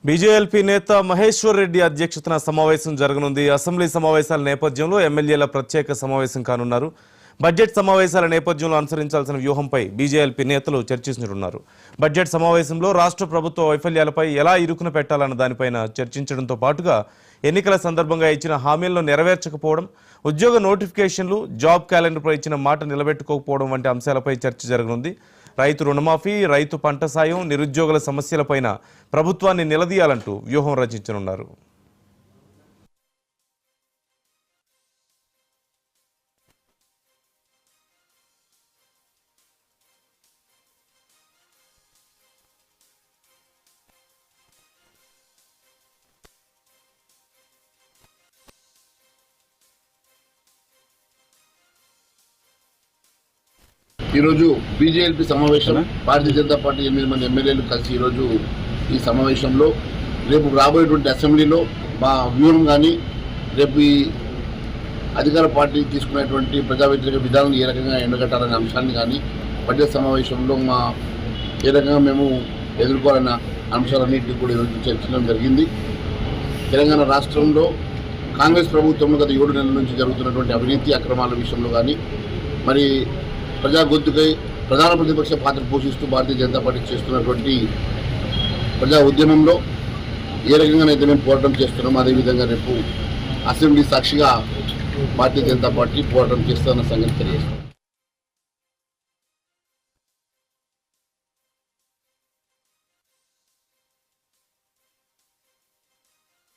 BJLP నేత మహేశ్వర్ రెడ్డి అధ్యక్షతన సమావేశం జరగనుంది. అసెంబ్లీ సమావేశాల నేపథ్యంలో ఎమ్మెల్యేల ప్రత్యేక సమావేశం కానున్నారు. బడ్జెట్ సమావేశాల నేపథ్యంలో అనుసరించాల్సిన వ్యూహంపై బీజేఎల్పీ నేతలు చర్చించనున్నారు. బడ్జెట్ సమావేశంలో రాష్ట్ర ప్రభుత్వ వైఫల్యాలపై ఎలా ఇరుకున పెట్టాలన్న దానిపైన చర్చించడంతో పాటుగా ఎన్నికల సందర్భంగా ఇచ్చిన హామీలను నెరవేర్చకపోవడం, ఉద్యోగ నోటిఫికేషన్లు, జాబ్ క్యాలెండర్పై ఇచ్చిన మాట నిలబెట్టుకోకపోవడం వంటి అంశాలపై చర్చ జరగనుంది. రైతు రుణమాఫీ, రైతు పంట సాయం, నిరుద్యోగుల సమస్యలపైన ప్రభుత్వాన్ని నిలదీయాలంటూ వ్యూహం రచించనున్నారు. ఈరోజు బీజేపీ సమావేశం, భారతీయ జనతా పార్టీ 8 మంది ఎమ్మెల్యేలు కలిసి ఈరోజు ఈ సమావేశంలో రేపు రాబోయేటువంటి అసెంబ్లీలో మా వ్యూహం కానీ, రేపు ఈ అధికార పార్టీ తీసుకునేటువంటి ప్రజా వ్యతిరేక విధానాలను ఏ రకంగా ఎండగట్టాలనే అంశాన్ని కానీ, బడ్జెట్ సమావేశంలో ఏ రకంగా మేము ఎదుర్కోవాలన్న అంశాలన్నింటినీ కూడా ఈరోజు చర్చించడం జరిగింది. తెలంగాణ రాష్ట్రంలో కాంగ్రెస్ ప్రభుత్వంలో గత 7 నెలల నుంచి జరుగుతున్నటువంటి అవినీతి అక్రమాల విషయంలో కానీ, మరి ప్రజా గొంతుకై ప్రధాన ప్రతిపక్ష పాత్ర పోషిస్తూ భారతీయ జనతా పార్టీ చేస్తున్నటువంటి ప్రజా ఉద్యమంలో ఏ రకంగానైతే మేము పోరాటం చేస్తున్నామో అదేవిధంగా రేపు అసెంబ్లీ సాక్షిగా భారతీయ జనతా పార్టీ పోరాటం చేస్తున్న సంగతి తెలియజేస్తాం.